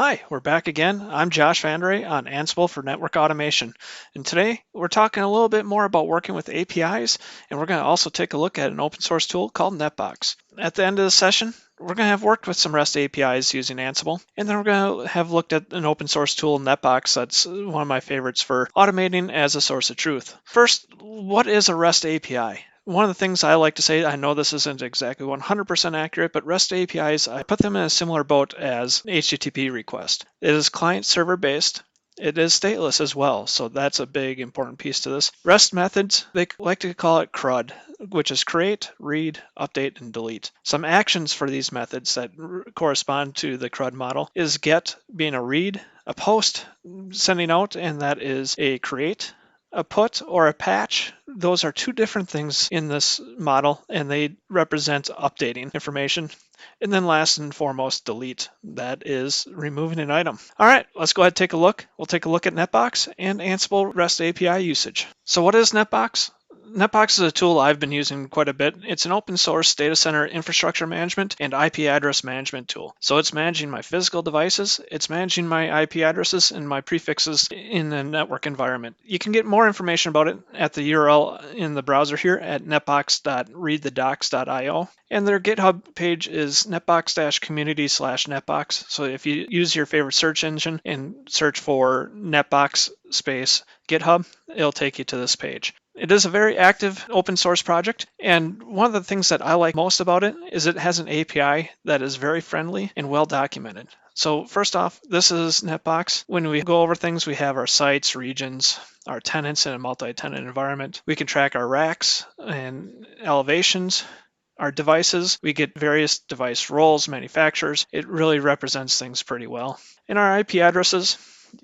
Hi, we're back again. I'm Josh Vanderaa on Ansible for Network Automation. And today we're talking a little bit more about working with APIs, and we're going to also take a look at an open source tool called Netbox. At the end of the session, we're going to have worked with some REST APIs using Ansible, and then we're going to have looked at an open source tool, Netbox, that's one of my favorites for automating as a source of truth. First, what is a REST API? One of the things I like to say, I know this isn't exactly 100% accurate, but REST APIs, I put them in a similar boat as an HTTP request. It is client-server based. It is stateless as well, so that's a big important piece to this. REST methods, they like to call it CRUD, which is create, read, update, and delete. Some actions for these methods that correspond to the CRUD model is get being a read, a post sending out, and that is a create. A put or a patch, those are two different things in this model, and they represent updating information. And then last and foremost, delete. That is removing an item. All right, let's go ahead and take a look. We'll take a look at Netbox and Ansible REST API usage. So what is Netbox? Netbox is a tool I've been using quite a bit. It's an open source data center infrastructure management and IP address management tool. So it's managing my physical devices, it's managing my IP addresses and my prefixes in a network environment. You can get more information about it at the URL in the browser here at netbox.readthedocs.io. And their GitHub page is netbox-community/netbox. So if you use your favorite search engine and search for netbox space GitHub, it'll take you to this page. It is a very active open source project, and one of the things that I like most about it is it has an API that is very friendly and well documented. So first off, this is Netbox. When we go over things, we have our sites, regions, our tenants in a multi-tenant environment. We can track our racks and elevations, our devices. We get various device roles, manufacturers. It really represents things pretty well. In our IP addresses,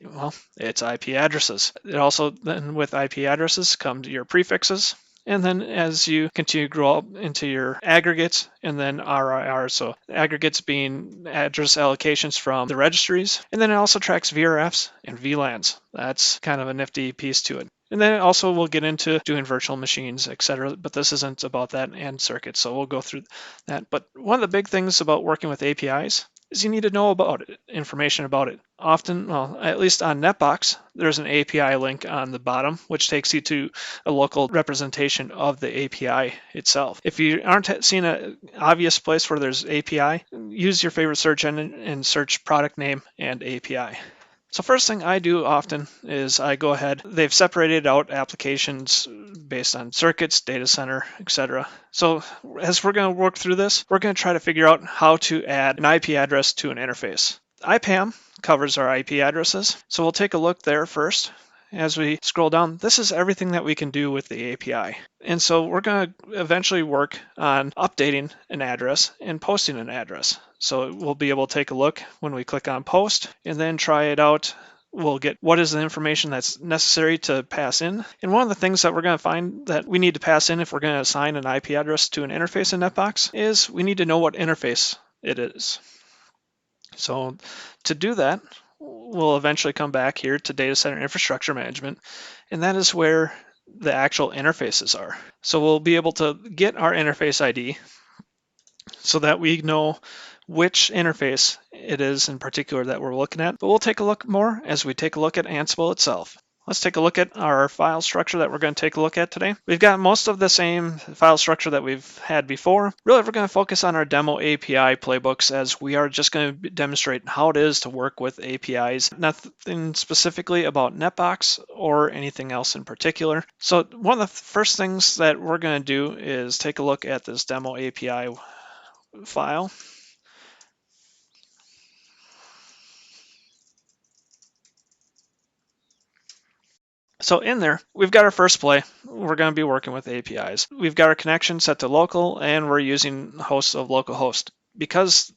well, it's IP addresses. It also, then with IP addresses come your prefixes. And then as you continue to grow up into your aggregates and then RIR, so aggregates being address allocations from the registries. And then it also tracks VRFs and VLANs. That's kind of a nifty piece to it. And then also we'll get into doing virtual machines, etc. But this isn't about that and circuits, so we'll go through that. But one of the big things about working with APIs is you need to know about it, information about it. Often, well, at least on Netbox, there's an API link on the bottom, which takes you to a local representation of the API itself. If you aren't seeing an obvious place where there's API, use your favorite search engine and search product name and API. So first thing I do often is I go ahead, they've separated out applications based on circuits, data center, etc. So as we're going to work through this, we're going to try to figure out how to add an IP address to an interface. IPAM covers our IP addresses, so we'll take a look there first. As we scroll down, this is everything that we can do with the API. And so we're going to eventually work on updating an address and posting an address. So we'll be able to take a look when we click on post and then try it out. We'll get what is the information that's necessary to pass in. And one of the things that we're going to find that we need to pass in if we're going to assign an IP address to an interface in Netbox is we need to know what interface it is. So to do that, we'll eventually come back here to Data Center Infrastructure Management, and that is where the actual interfaces are. So we'll be able to get our interface ID so that we know which interface it is in particular that we're looking at, but we'll take a look more as we take a look at Ansible itself. Let's take a look at our file structure that we're going to take a look at today. We've got most of the same file structure that we've had before. Really, we're going to focus on our demo API playbooks as we are just going to demonstrate how it is to work with APIs. Nothing specifically about Netbox or anything else in particular. So one of the first things that we're going to do is take a look at this demo API file. So in there, we've got our first play. We're going to be working with APIs. We've got our connection set to local, and we're using hosts of localhost. Because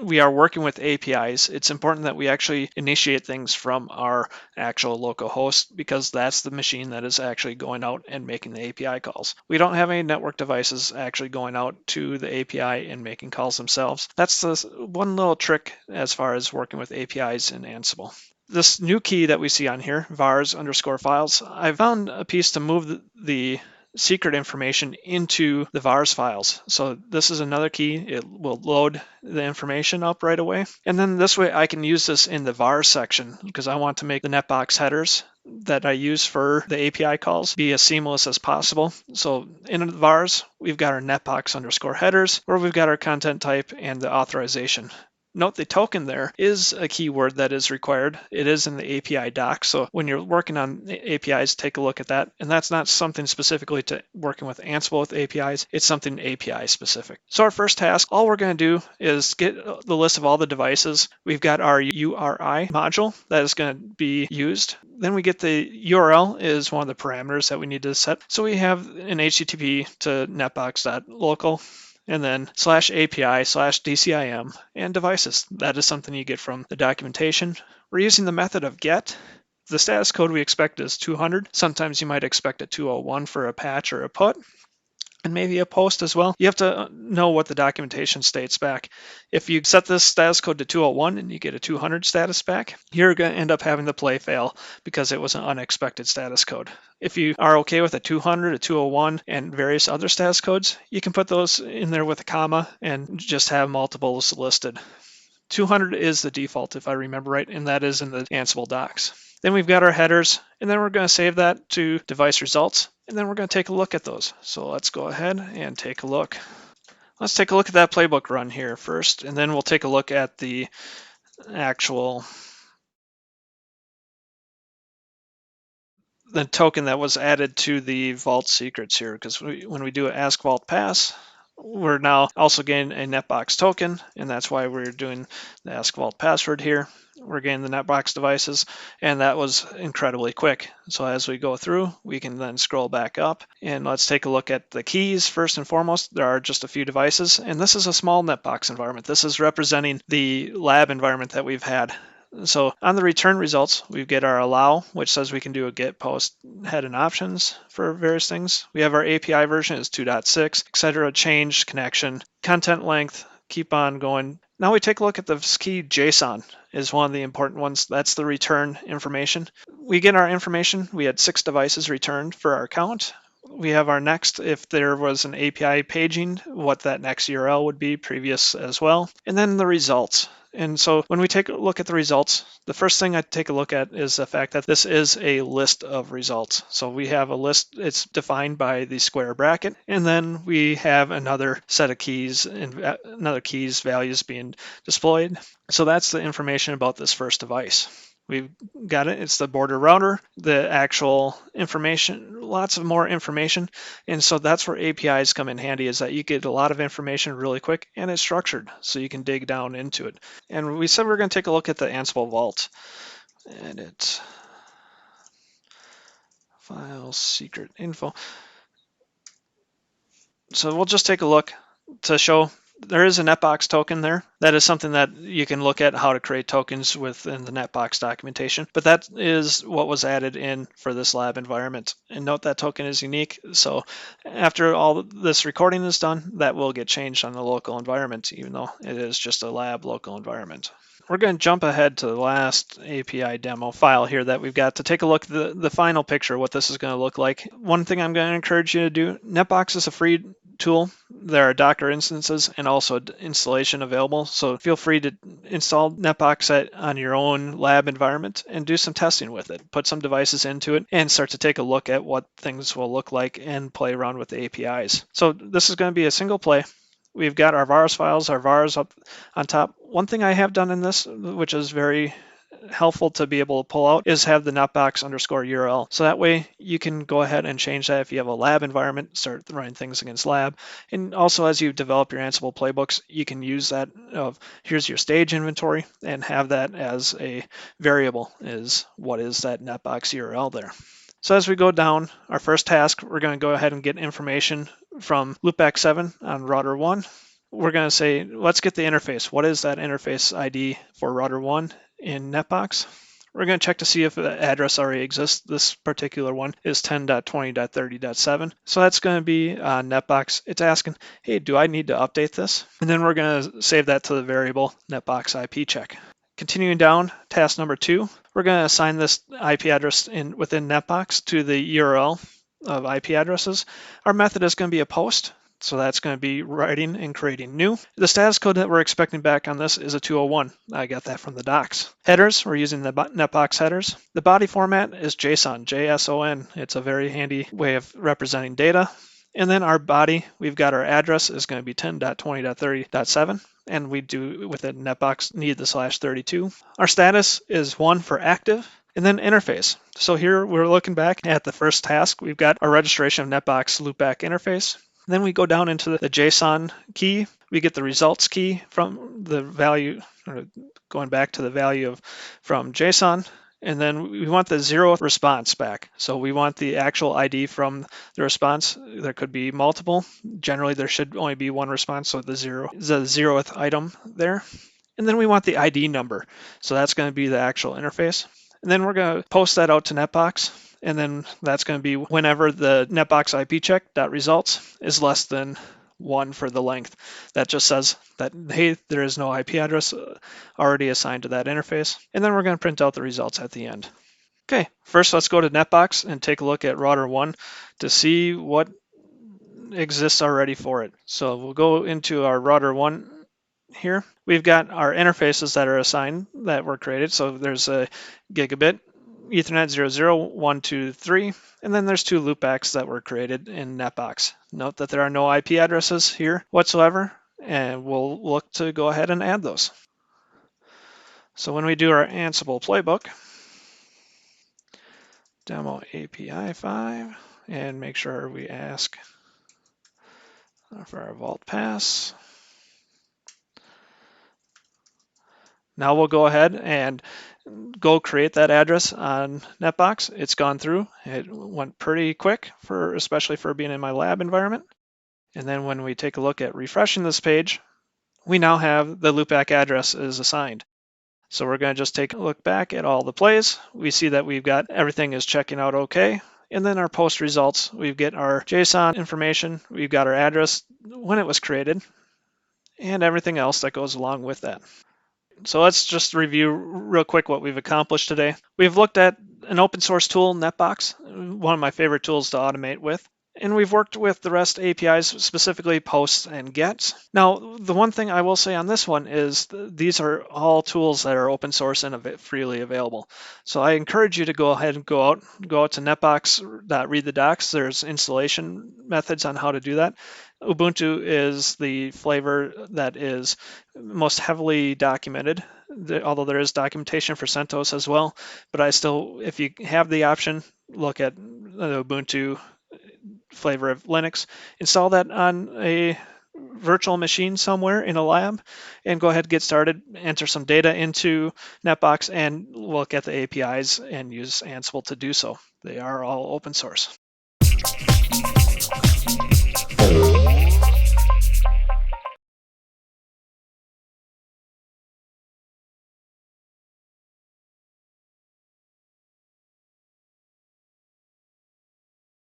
we are working with APIs, it's important that we actually initiate things from our actual local host because that's the machine that is actually going out and making the API calls. We don't have any network devices actually going out to the API and making calls themselves. That's the one little trick as far as working with APIs in Ansible. This new key that we see on here, vars_files, I found a piece to move the secret information into the vars files. So this is another key. It will load the information up right away. And then this way I can use this in the vars section because I want to make the Netbox headers that I use for the API calls be as seamless as possible. So in the vars, we've got our netbox underscore headers, where we've got our content type and the authorization. Note the token there is a keyword that is required. It is in the API doc. So when you're working on APIs, take a look at that. And that's not something specifically to working with Ansible with APIs. It's something API specific. So our first task, all we're going to do is get the list of all the devices. We've got our URI module that is going to be used. Then we get the URL is one of the parameters that we need to set. So we have an HTTP to netbox.local. And then /API/DCIM and devices. That is something you get from the documentation. We're using the method of get. The status code we expect is 200. Sometimes you might expect a 201 for a patch or a put, and maybe a post as well. You have to know what the documentation states back. If you set this status code to 201 and you get a 200 status back, you're going to end up having the play fail because it was an unexpected status code. If you are okay with a 200, a 201, and various other status codes, you can put those in there with a comma and just have multiples listed. 200 is the default, if I remember right, and that is in the Ansible docs. Then we've got our headers, and then we're going to save that to device results, and then we're going to take a look at those. So let's go ahead and take a look. Let's take a look at that playbook run here first, and then we'll take a look at the actual the token that was added to the vault secrets here, because when we do an ask vault pass, we're now also getting a Netbox token, and that's why we're doing the ask vault password here. We're getting the Netbox devices, and that was incredibly quick. So as we go through, we can then scroll back up, and let's take a look at the keys. First and foremost, there are just a few devices, and this is a small Netbox environment. This is representing the lab environment that we've had. So on the return results, we get our allow, which says we can do a get, post, head, and options for various things. We have our API version is 2.6, etc. Change, connection, content length, keep on going. Now we take a look at the key JSON is one of the important ones. That's the return information. We get our information. We had 6 devices returned for our count. We have our next, if there was an API paging, what that next URL would be, previous as well. And then the results. And so when we take a look at the results, the first thing I take a look at is the fact that this is a list of results. So we have a list, it's defined by the square bracket, and then we have another set of keys and another keys values being displayed. So that's the information about this first device. We've got it. It's the border router, the actual information, lots of more information. And so that's where APIs come in handy, is that you get a lot of information really quick and it's structured so you can dig down into it. And we said we're going to take a look at the Ansible Vault. And it's file secret info. So we'll just take a look to show there is a Netbox token there. That is something that you can look at how to create tokens within the Netbox documentation. But that is what was added in for this lab environment. And note that token is unique. So after all this recording is done, that will get changed on the local environment, even though it is just a lab local environment. We're going to jump ahead to the last API demo file here that we've got to take a look at the final picture, what this is going to look like. One thing I'm going to encourage you to do, Netbox is a free tool. There are Docker instances and also installation available. So feel free to install Netbox on your own lab environment and do some testing with it. Put some devices into it and start to take a look at what things will look like and play around with the APIs. So this is going to be a single play. We've got our vars files, our vars up on top. One thing I have done in this, which is very helpful to be able to pull out, is have the netbox underscore URL. So that way you can go ahead and change that if you have a lab environment, start running things against lab. And also as you develop your Ansible playbooks, you can use that of here's your stage inventory and have that as a variable is what is that netbox URL there. So as we go down, our first task, we're going to go ahead and get information from loopback 7 on router 1. We're going to say, let's get the interface. What is that interface ID for router 1 in Netbox? We're going to check to see if the address already exists. This particular one is 10.20.30.7. So that's going to be Netbox. It's asking, hey, do I need to update this? And then we're going to save that to the variable Netbox IP check. Continuing down, task number 2, we're going to assign this IP address within Netbox to the URL of IP addresses. Our method is going to be a post. So that's going to be writing and creating new. The status code that we're expecting back on this is a 201. I got that from the docs. Headers, we're using the Netbox headers. The body format is JSON, JSON. It's a very handy way of representing data. And then our body, we've got our address is going to be 10.20.30.7. And we do with it Netbox need the /32. Our status is 1 for active. And then interface. So here we're looking back at the first task. We've got our registration of Netbox loopback interface. Then we go down into the JSON key. We get the results key from the value, or going back to the value of from JSON. And then we want the 0th response back. So we want the actual ID from the response. There could be multiple. Generally, there should only be one response, so the 0th item there. And then we want the ID number. So that's going to be the actual interface. And then we're going to post that out to Netbox. And then that's going to be whenever the Netbox IP check.results is less than 1 for the length. That just says that, hey, there is no IP address already assigned to that interface. And then we're going to print out the results at the end. Okay, first let's go to Netbox and take a look at router 1 to see what exists already for it. So we'll go into our router 1 here. We've got our interfaces that are assigned that were created. So there's a gigabit, Ethernet 00, 1, 2, 3, and then there's 2 loopbacks that were created in Netbox. Note that there are no IP addresses here whatsoever, and we'll look to go ahead and add those. So when we do our Ansible playbook, demo API 5, and make sure we ask for our vault pass. Now we'll go ahead and go create that address on Netbox. It's gone through. It went pretty quick, especially for being in my lab environment. And then when we take a look at refreshing this page, we now have the loopback address is assigned. So we're going to just take a look back at all the plays. We see that we've got everything is checking out okay. And then our post results, we get our JSON information, we've got our address when it was created, and everything else that goes along with that. So let's just review real quick what we've accomplished today. We've looked at an open source tool, Netbox, one of my favorite tools to automate with. And we've worked with the REST APIs, specifically posts and gets. Now, the one thing I will say on this one is these are all tools that are open source and freely available. So I encourage you to go ahead and go out to netbox.read the docs. There's installation methods on how to do that. Ubuntu is the flavor that is most heavily documented, although there is documentation for CentOS as well. But I still, if you have the option, look at the Ubuntu flavor of Linux, install that on a virtual machine somewhere in a lab, and go ahead and get started, enter some data into Netbox, and look at the APIs and use Ansible to do so. They are all open source.